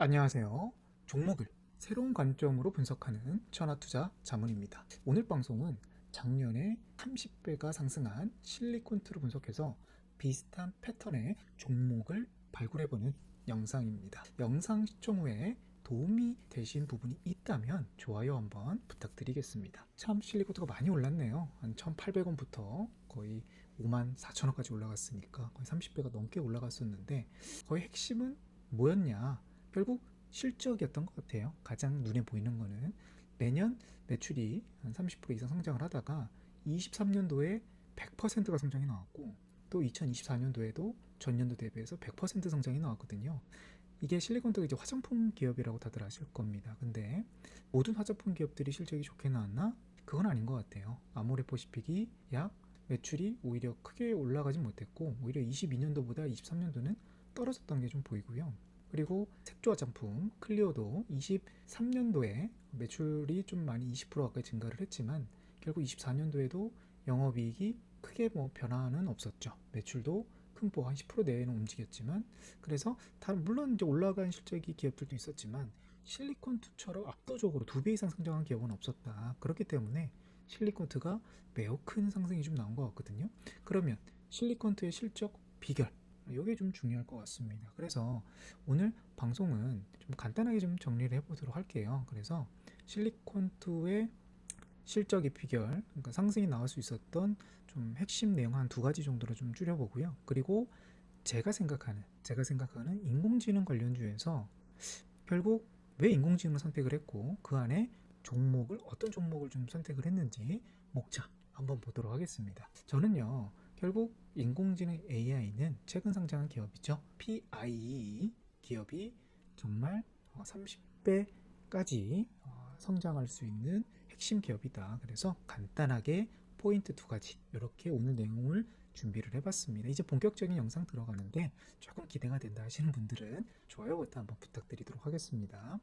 안녕하세요. 종목을 새로운 관점으로 분석하는 천하투자 자문입니다. 오늘 방송은 작년에 30배가 상승한 실리콘트를 분석해서 비슷한 패턴의 종목을 발굴해보는 영상입니다. 영상 시청 후에 도움이 되신 부분이 있다면 좋아요 한번 부탁드리겠습니다. 참 실리콘트가 많이 올랐네요. 한 1,800원부터 거의 54,000원까지 올라갔으니까 거의 30배가 넘게 올라갔었는데, 거의 핵심은 뭐였냐? 결국 실적이었던 것 같아요. 가장 눈에 보이는 거는 매년 매출이 한 30% 이상 성장을 하다가 23년도에 100%가 성장이 나왔고, 또 2024년도에도 전년도 대비해서 100% 성장이 나왔거든요. 이게 실리콘트가 이제 화장품 기업이라고 다들 아실 겁니다. 근데 모든 화장품 기업들이 실적이 좋게 나왔나? 그건 아닌 것 같아요. 아모레퍼시픽이 약 매출이 오히려 크게 올라가지 못했고, 오히려 22년도보다 23년도는 떨어졌던 게 좀 보이고요. 그리고 색조 화장품 클리오도 23년도에 매출이 좀 많이 20% 가까이 증가를 했지만, 결국 24년도에도 영업이익이 크게 변화는 없었죠. 매출도 큰 폭 한 10% 내외는 움직였지만, 그래서 다른 물론 이제 올라간 실적이 기업들도 있었지만 실리콘투처럼 압도적으로 2배 이상 성장한 기업은 없었다. 그렇기 때문에 실리콘트가 매우 큰 상승이 좀 나온 것 같거든요. 그러면 실리콘트의 실적 비결, 이게 좀 중요할 것 같습니다. 그래서 오늘 방송은 좀 간단하게 좀 정리를 해보도록 할게요. 그래서 실리콘트의 실적의 비결, 그러니까 상승이 나올 수 있었던 좀 핵심 내용 한 2가지 정도로 좀 줄여보고요. 그리고 제가 생각하는 인공지능 관련주에서 결국 왜 인공지능을 선택을 했고, 그 안에 어떤 종목을 좀 선택을 했는지 목차 한번 보도록 하겠습니다. 저는요, 결국 인공지능 AI는 최근 상장한 기업이죠. PIE 기업이 정말 30배까지 성장할 수 있는 핵심 기업이다. 그래서 간단하게 포인트 2가지 이렇게 오늘 내용을 준비를 해봤습니다. 이제 본격적인 영상 들어가는데 조금 기대가 된다 하시는 분들은 좋아요 버튼 한번 부탁드리도록 하겠습니다.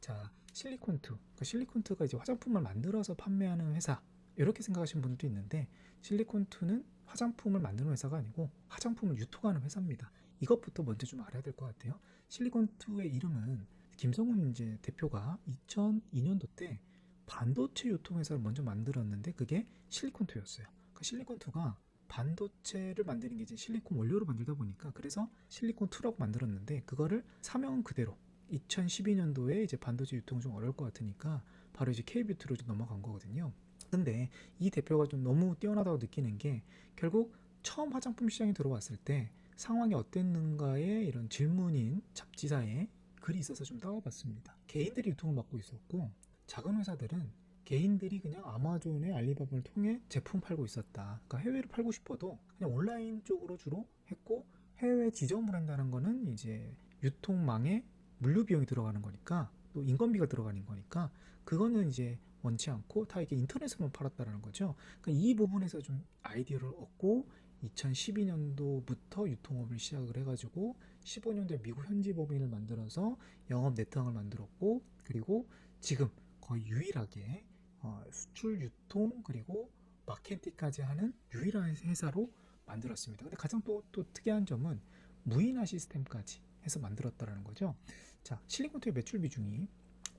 자, 실리콘트가 이제 화장품을 만들어서 판매하는 회사, 이렇게 생각하시는 분도 있는데, 실리콘트는 화장품을 만드는 회사가 아니고 화장품을 유통하는 회사입니다. 이것부터 먼저 좀 알아야 될 것 같아요. 실리콘트의 이름은 김성훈 이제 대표가 2002년도 때 반도체 유통회사를 먼저 만들었는데, 그게 실리콘트였어요. 그 실리콘트가 반도체를 만드는 게 이제 실리콘 원료로 만들다 보니까, 그래서 실리콘2라고 만들었는데, 그거를 사명은 그대로 2012년도에 이제 반도체 유통이 좀 어려울 것 같으니까 바로 이제 K뷰트로 좀 넘어간 거거든요. 근데 이 대표가 좀 너무 뛰어나다고 느끼는 게, 결국 처음 화장품 시장에 들어왔을 때 상황이 어땠는가에 이런 질문인 잡지사에 글이 있어서 좀 따와봤습니다. 개인들이 유통을 맡고 있었고, 작은 회사들은 개인들이 그냥 아마존의 알리바바를 통해 제품 팔고 있었다. 그러니까 해외로 팔고 싶어도 그냥 온라인 쪽으로 주로 했고, 해외 지점을 한다는 거는 이제 유통망에 물류 비용이 들어가는 거니까, 또 인건비가 들어가는 거니까, 그거는 이제 원치 않고 다 이게 인터넷으로만 팔았다라는 거죠. 그러니까 이 부분에서 좀 아이디어를 얻고 2012년도부터 유통업을 시작을 해가지고 15년도에 미국 현지 법인을 만들어서 영업 네트워크를 만들었고, 그리고 지금 거의 유일하게 수출 유통 그리고 마케팅까지 하는 유일한 회사로 만들었습니다. 근데 가장 또 특이한 점은 무인화 시스템까지 해서 만들었다라는 거죠. 자, 실리콘트의 매출 비중이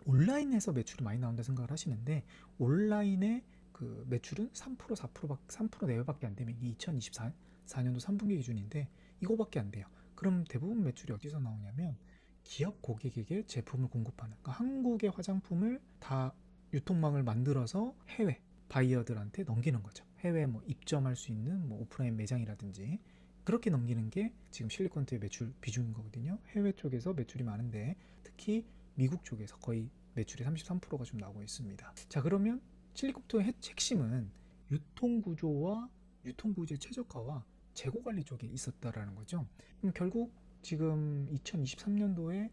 온라인에서 매출이 많이 나온다 생각을 하시는데, 온라인의 그 매출은 3% 3% 내외밖에 안 되면, 이게 2024년도 3분기 기준인데 이거밖에 안 돼요. 그럼 대부분 매출이 어디서 나오냐면, 기업 고객에게 제품을 공급하는, 그러니까 한국의 화장품을 다 유통망을 만들어서 해외 바이어들한테 넘기는 거죠. 해외 입점할 수 있는 오프라인 매장이라든지, 그렇게 넘기는 게 지금 실리콘트의 매출 비중인 거거든요. 해외 쪽에서 매출이 많은데, 특히 미국 쪽에서 거의 매출의 33%가 좀 나오고 있습니다. 자, 그러면 실리콘트의 핵심은 유통구조와 유통구조의 최적화와 재고관리 쪽에 있었다라는 거죠. 그럼 결국 지금 2023년도에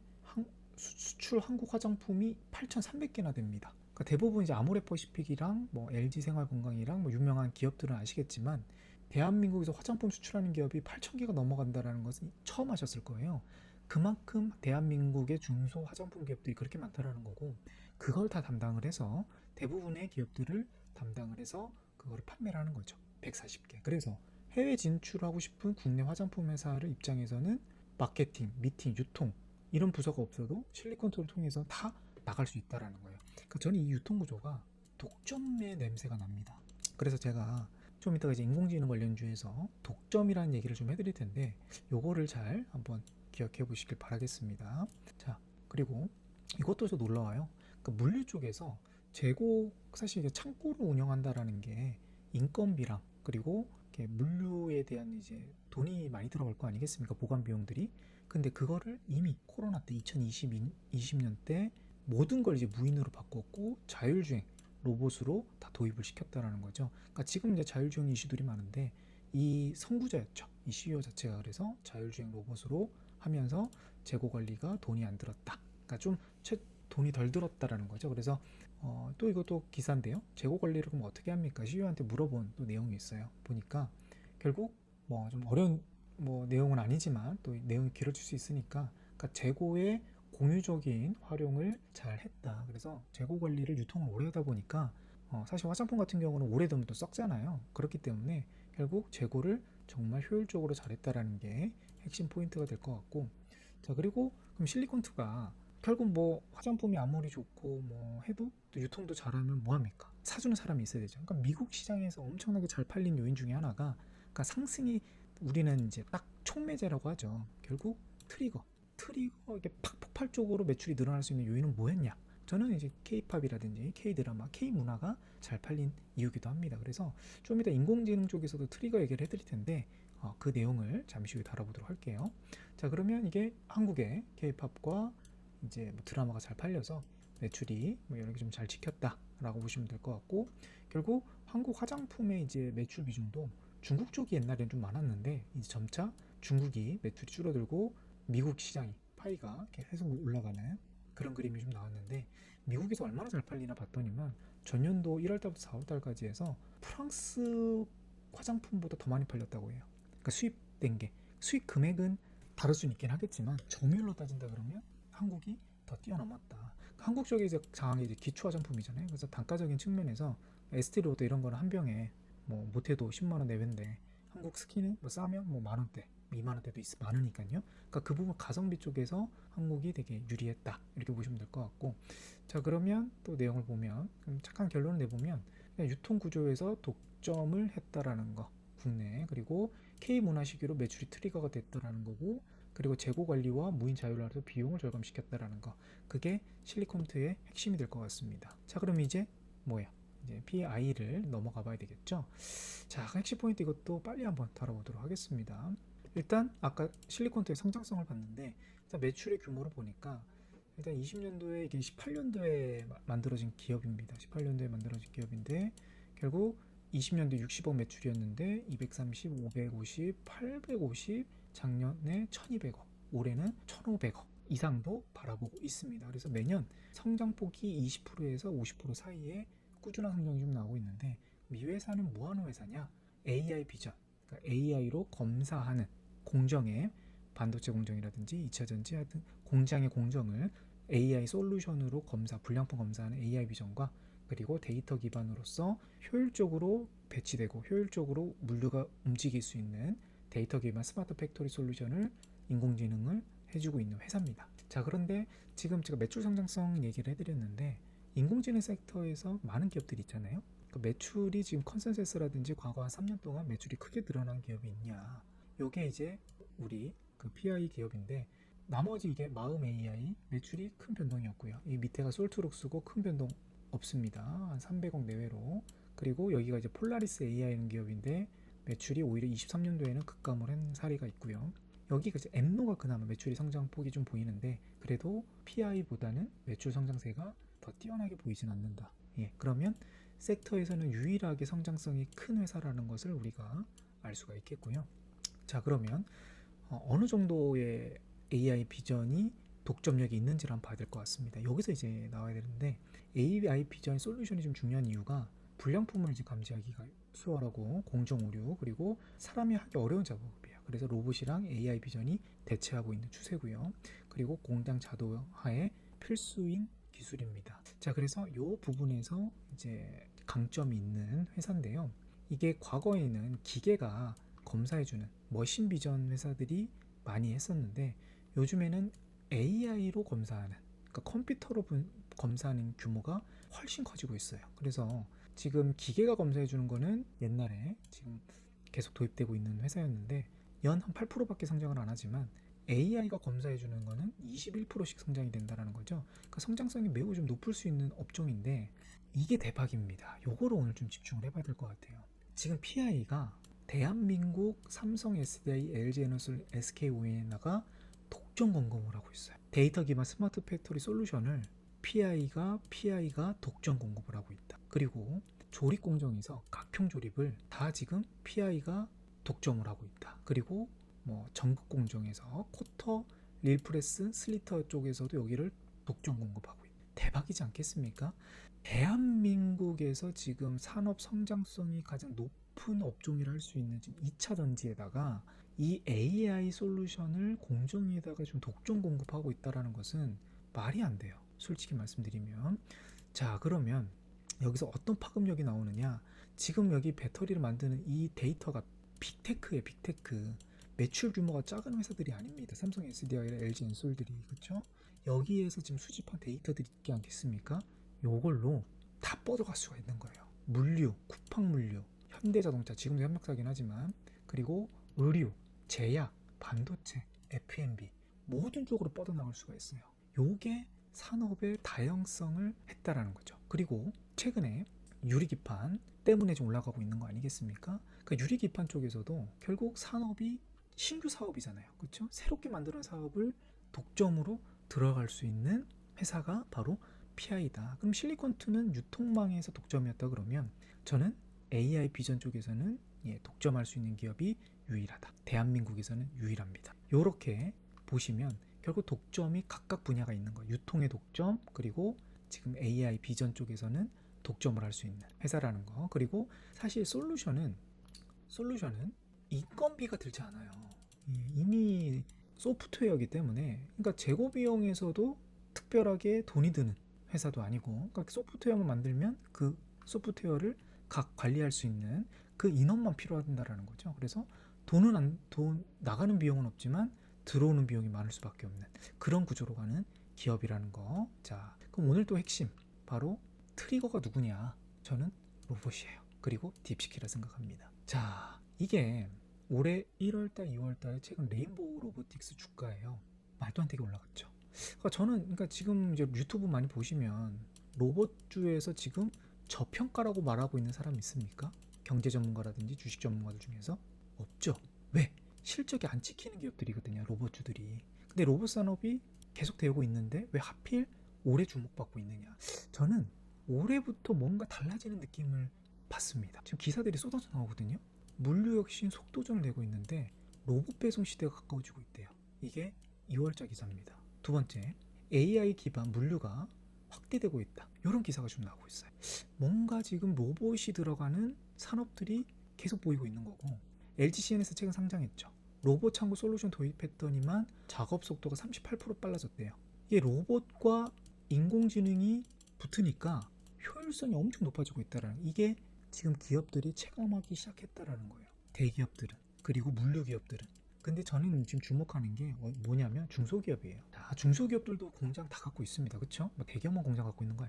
수출 한국 화장품이 8,300개나 됩니다. 그러니까 대부분 이제 아모레퍼시픽이랑 LG 생활건강이랑 유명한 기업들은 아시겠지만, 대한민국에서 화장품 수출하는 기업이 8,000개가 넘어간다라는 것은 처음 하셨을 거예요. 그만큼 대한민국의 중소 화장품 기업들이 그렇게 많다라는 거고, 그걸 다 담당을 해서 대부분의 기업들을 담당을 해서 그거를 판매를 하는 거죠. 140개. 그래서 해외 진출하고 싶은 국내 화장품 회사를 입장에서는 마케팅, 미팅, 유통, 이런 부서가 없어도 실리콘토를 통해서 다 나갈 수 있다라는 거예요. 그러니까 저는 이 유통 구조가 독점의 냄새가 납니다. 그래서 제가 좀 이따가 이제 인공지능 관련주에서 독점이라는 얘기를 좀 해드릴 텐데 요거를 잘 한번 기억해 보시길 바라겠습니다. 자, 그리고 이것도 좀 놀라워요. 그러니까 물류 쪽에서 재고, 사실 이게 창고를 운영한다라는 게 인건비랑 그리고 이렇게 물류에 대한 이제 돈이 많이 들어갈 거 아니겠습니까? 보관 비용들이. 근데 그거를 이미 코로나 때 2020년 때 모든 걸 이제 무인으로 바꿨고 자율주행 로봇으로 다 도입을 시켰다라는 거죠. 그러니까 지금 이제 자율주행 이슈들이 많은데 이 선구자였죠. 이 CEO 자체가. 그래서 자율주행 로봇으로 하면서 재고 관리가 돈이 안 들었다. 그러니까 좀 돈이 덜 들었다라는 거죠. 그래서 또 이것도 기사인데요. 재고 관리를 그럼 어떻게 합니까? CEO한테 물어본 또 내용이 있어요. 보니까 결국 뭐 좀 어려운 뭐 내용은 아니지만 또 내용이 길어질 수 있으니까, 그러니까 재고의 공유적인 활용을 잘 했다. 그래서 재고 관리를 유통을 오래 하다 보니까 사실 화장품 같은 경우는 오래되면 또 썩잖아요. 그렇기 때문에 결국 재고를 정말 효율적으로 잘했다라는 게 핵심 포인트가 될 것 같고, 자, 그리고 그럼 실리콘트가 결국 뭐 화장품이 아무리 좋고 뭐 해도 또 유통도 잘하면 뭐 합니까? 사주는 사람이 있어야 되죠. 그러니까 미국 시장에서 엄청나게 잘 팔린 요인 중에 하나가, 그러니까 상승이, 우리는 이제 딱 촉매제라고 하죠. 결국 트리거 이게 팍 폭발적으로 매출이 늘어날 수 있는 요인은 뭐였냐? 저는 이제 K-팝이라든지 K-드라마, K-문화가 잘 팔린 이유기도 합니다. 그래서 좀 이따 인공지능 쪽에서도 트리거 얘기를 해드릴 텐데 그 내용을 잠시 후에 다뤄보도록 할게요. 자, 그러면 이게 한국의 K-팝과 이제 뭐 드라마가 잘 팔려서 매출이 뭐 여러 개 좀 잘 지켰다라고 보시면 될 것 같고, 결국 한국 화장품의 이제 매출 비중도 중국 쪽이 옛날에는 좀 많았는데 이제 점차 중국이 매출이 줄어들고 미국 시장이 파이가 계속 올라가는 그런 그림이 좀 나왔는데, 미국에서 얼마나 잘 팔리나 봤더니만 전년도 1월달부터 4월달까지 해서 프랑스 화장품보다 더 많이 팔렸다고 해요. 그러니까 수입된 게, 수입 금액은 다를 수는 있긴 하겠지만 점유율로 따진다 그러면 한국이 더 뛰어넘었다. 한국 쪽에 이제 장이 이제 기초 화장품이잖아요. 그래서 단가적인 측면에서 에스티로드 이런 거는 한 병에 뭐 못해도 10만 원 내외인데, 한국 스킨은 뭐 싸면 뭐 만 원대, 2만 원대도 많으니까요. 그러니까 그 부분 가성비 쪽에서 한국이 되게 유리했다, 이렇게 보시면 될 것 같고, 자, 그러면 또 내용을 보면 착한 결론을 내보면 그냥 유통 구조에서 독점을 했다라는 거, 국내. 그리고 K 문화 시기로 매출이 트리거가 됐다라는 거고, 그리고 재고 관리와 무인 자율화로 비용을 절감시켰다라는 거, 그게 실리콘트의 핵심이 될 것 같습니다. 자, 그럼 이제 뭐야? 이제 PI를 넘어가 봐야 되겠죠. 자, 핵심 포인트 이것도 빨리 한번 다뤄보도록 하겠습니다. 일단 아까 실리콘트의 성장성을 봤는데, 일단 매출의 규모를 보니까 일단 20년도에 이게 18년도에 만들어진 기업입니다. 18년도에 만들어진 기업인데 결국 20년도에 60억 매출이었는데 230, 550, 850, 작년에 1200억, 올해는 1500억 이상도 바라보고 있습니다. 그래서 매년 성장폭이 20%에서 50% 사이에 꾸준한 성장이 좀 나오고 있는데, 이 회사는 뭐 하는 회사냐? AI 비전, 그러니까 AI로 검사하는 공정의 반도체 공정이라든지 2차전지 하여튼 공장의 공정을 AI 솔루션으로 불량품 검사하는 AI 비전과, 그리고 데이터 기반으로서 효율적으로 배치되고 효율적으로 물류가 움직일 수 있는 데이터 기반 스마트 팩토리 솔루션을, 인공지능을 해주고 있는 회사입니다. 자, 그런데 지금 제가 매출 성장성 얘기를 해드렸는데 인공지능 섹터에서 많은 기업들이 있잖아요. 그 매출이 지금 컨센서스라든지 과거 한 3년 동안 매출이 크게 늘어난 기업이 있냐? 요게 이제 우리 그 PI 기업인데, 나머지 이게 마음 AI 매출이 큰 변동이 없고요. 이 밑에가 솔트록스고 큰 변동 없습니다. 한 300억 내외로. 그리고 여기가 이제 폴라리스 AI라는 기업인데 매출이 오히려 23년도에는 급감을 한 사례가 있고요. 여기가 이제 엠노가 그나마 매출이 성장폭이 좀 보이는데 그래도 PI보다는 매출 성장세가 더 뛰어나게 보이진 않는다. 예, 그러면 섹터에서는 유일하게 성장성이 큰 회사라는 것을 우리가 알 수가 있겠고요. 자, 그러면 어느 정도의 AI 비전이 독점력이 있는지를 한번 봐야 될 것 같습니다. 여기서 이제 나와야 되는데, AI 비전 솔루션이 좀 중요한 이유가 불량품을 이제 감지하기가 수월하고 공정 오류, 그리고 사람이 하기 어려운 작업이에요. 그래서 로봇이랑 AI 비전이 대체하고 있는 추세고요. 그리고 공장 자동화의 필수인 기술입니다. 자, 그래서 이 부분에서 이제 강점이 있는 회사인데요. 이게 과거에는 기계가 검사해주는 머신 비전 회사들이 많이 했었는데 요즘에는 AI로 검사하는, 그러니까 컴퓨터로 검사하는 규모가 훨씬 커지고 있어요. 그래서 지금 기계가 검사해 주는 거는 옛날에 지금 계속 도입되고 있는 회사였는데 연 한 8%밖에 성장을 안 하지만 AI가 검사해 주는 거는 21%씩 성장이 된다는 거죠. 그러니까 성장성이 매우 좀 높을 수 있는 업종인데 이게 대박입니다. 요거를 오늘 좀 집중을 해봐야 될 것 같아요. 지금 PI가 대한민국 삼성, SDI, LG에너솔, SK오일에다가 독점 공급을 하고 있어요. 데이터 기반 스마트 팩토리 솔루션을 PI가 독점 공급을 하고 있다. 그리고 조립 공정에서 각형 조립을 다 지금 PI가 독점을 하고 있다. 그리고 뭐 전극 공정에서 코터, 릴프레스, 슬리터 쪽에서도 여기를 독점 공급하고 있다. 대박이지 않겠습니까? 대한민국에서 지금 산업 성장성이 가장 높은 업종이라 할 수 있는 지금 2차 전지에다가 이 AI 솔루션을 공정위에다가 좀 독점 공급하고 있다는 것은 말이 안 돼요. 솔직히 말씀드리면. 자, 그러면 여기서 어떤 파급력이 나오느냐? 지금 여기 배터리를 만드는 이 데이터가 빅테크예요, 빅테크. 매출 규모가 작은 회사들이 아닙니다. 삼성, SDI, LG, 엔솔들이. 그렇죠? 여기에서 지금 수집한 데이터들이 있지 않겠습니까? 요걸로 다 뻗어갈 수가 있는 거예요. 물류, 쿠팡 물류, 현대자동차, 지금도 협력사긴 하지만, 그리고 의류, 제약, 반도체, F&B 모든 쪽으로 뻗어나갈 수가 있어요. 요게 산업의 다양성을 했다라는 거죠. 그리고 최근에 유리기판 때문에 좀 올라가고 있는 거 아니겠습니까? 그러니까 유리기판 쪽에서도 결국 산업이 신규 사업이잖아요. 그렇죠? 새롭게 만드는 사업을 독점으로 들어갈 수 있는 회사가 바로 PI다. 그럼 실리콘2는 유통망에서 독점이었다 그러면 저는 AI 비전 쪽에서는 독점할 수 있는 기업이 유일하다. 대한민국에서는 유일합니다. 이렇게 보시면 결국 독점이 각각 분야가 있는 거예요. 유통의 독점, 그리고 지금 AI 비전 쪽에서는 독점을 할 수 있는 회사라는 거. 그리고 사실 솔루션은 인건비가 들지 않아요. 이미 소프트웨어이기 때문에, 그러니까 재고 비용에서도 특별하게 돈이 드는 회사도 아니고, 그러니까 소프트웨어만 만들면 그 소프트웨어를 각 관리할 수 있는 그 인원만 필요하다라는 거죠. 그래서 돈 나가는 비용은 없지만 들어오는 비용이 많을 수밖에 없는 그런 구조로 가는 기업이라는 거. 자, 그럼 오늘 또 핵심 바로 트리거가 누구냐? 저는 로봇이에요. 그리고 딥시키라 생각합니다. 자, 이게 올해 1월달, 2월달에 최근 레인보우 로보틱스 주가예요. 말도 안 되게 올라갔죠. 그러니까 지금 이제 유튜브 많이 보시면 로봇주에서 지금 저평가라고 말하고 있는 사람 있습니까? 경제 전문가라든지 주식 전문가들 중에서 없죠. 왜? 실적이 안 찍히는 기업들이거든요, 로봇주들이. 근데 로봇 산업이 계속 되고 있는데 왜 하필 올해 주목받고 있느냐? 저는 올해부터 뭔가 달라지는 느낌을 받습니다. 지금 기사들이 쏟아져 나오거든요. 물류 역시 속도전을 내고 있는데 로봇 배송 시대가 가까워지고 있대요. 이게 2월자 기사입니다. 두 번째, AI 기반 물류가 확대되고 있다. 이런 기사가 좀 나오고 있어요. 뭔가 지금 로봇이 들어가는 산업들이 계속 보이고 있는 거고, LG CN에서 최근 상장했죠. 로봇 창구 솔루션 도입했더니만 작업 속도가 38% 빨라졌대요. 이게 로봇과 인공지능이 붙으니까 효율성이 엄청 높아지고 있다라는, 이게 지금 기업들이 체감하기 시작했다라는 거예요. 대기업들은, 그리고 물류 기업들은. 근데 저는 지금 주목하는 게 뭐냐면 중소기업이에요. 자, 중소기업들도 공장 다 갖고 있습니다. 그렇죠? 뭐 대기업만 공장 갖고 있는 거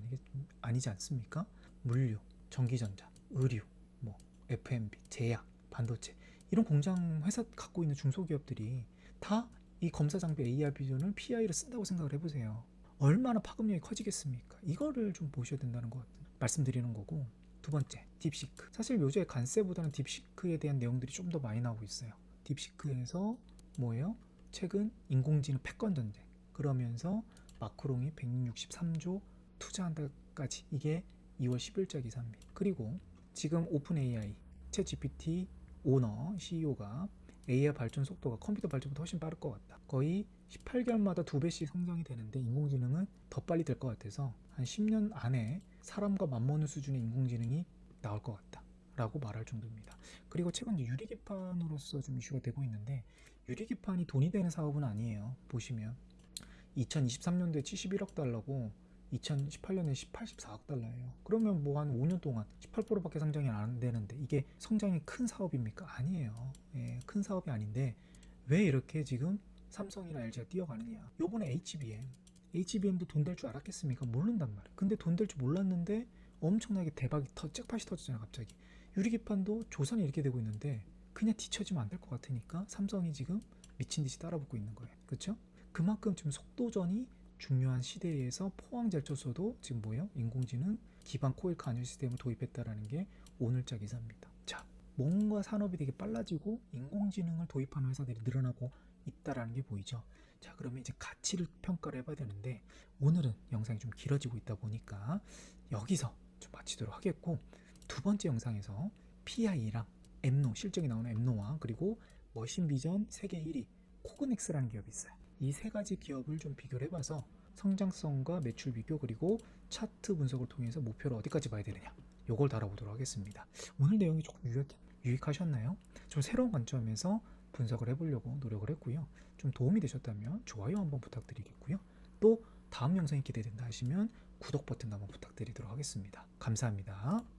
아니지 않습니까? 물류, 전기전자, 의류, 뭐 F&B, 제약, 반도체 이런 공장 회사 갖고 있는 중소기업들이 다 이 검사 장비 AR 비전을 PI를 쓴다고 생각을 해보세요. 얼마나 파급력이 커지겠습니까? 이거를 좀 보셔야 된다는 것 말씀드리는 거고, 두 번째, 딥시크. 사실 요새 간세보다는 딥시크에 대한 내용들이 좀 더 많이 나오고 있어요. 딥시크에서 뭐예요? 최근 인공지능 패권 전쟁, 그러면서 마크롱이 163조 투자한다까지, 이게 2월 10일자 기사입니다. 그리고 지금 오픈 AI, 챗 GPT 오너 CEO가 AI 발전 속도가 컴퓨터 발전보다 훨씬 빠를 것 같다. 거의 18개월마다 2배씩 성장이 되는데 인공지능은 더 빨리 될 것 같아서 한 10년 안에 사람과 맞먹는 수준의 인공지능이 나올 것 같다 라고 말할 정도입니다. 그리고 최근 유리기판으로서 좀 이슈가 되고 있는데, 유리기판이 돈이 되는 사업은 아니에요. 보시면 2023년도에 71억 달러고 2018년에 84억 달러예요. 그러면 뭐 한 5년 동안 18%밖에 성장이 안 되는데 이게 성장이 큰 사업입니까? 아니에요. 큰 사업이 아닌데 왜 이렇게 지금 삼성이나 LG가 뛰어가느냐. 요번에 HBM도 돈 될 줄 알았겠습니까? 모른단 말이에요. 근데 돈 될 줄 몰랐는데 엄청나게 대박이 잭팟이 터지잖아 갑자기. 유리기판도 조선이 이렇게 되고 있는데 그냥 뒤처지면 안 될 것 같으니까 삼성이 지금 미친 듯이 따라붙고 있는 거예요. 그렇죠? 그만큼 지금 속도전이 중요한 시대에서 포항제철소도 지금 뭐예요? 인공지능 기반 코일 간유 시스템을 도입했다라는 게 오늘자 기사입니다. 자, 뭔가 산업이 되게 빨라지고 인공지능을 도입하는 회사들이 늘어나고 있다라는 게 보이죠. 자, 그러면 이제 가치를 평가를 해봐야 되는데 오늘은 영상이 좀 길어지고 있다 보니까 여기서 좀 마치도록 하겠고, 두 번째 영상에서 PI랑 엠노, 실적이 나오는 엠노와 그리고 머신비전 세계 1위 코그넥스라는 기업이 있어요. 이 세 가지 기업을 좀 비교를 해봐서 성장성과 매출 비교 그리고 차트 분석을 통해서 목표를 어디까지 봐야 되느냐, 요걸 다뤄보도록 하겠습니다. 오늘 내용이 조금 유익하셨나요? 좀 새로운 관점에서 분석을 해보려고 노력을 했고요. 좀 도움이 되셨다면 좋아요 한번 부탁드리겠고요. 또 다음 영상이 기대된다 하시면 구독 버튼 한번 부탁드리도록 하겠습니다. 감사합니다.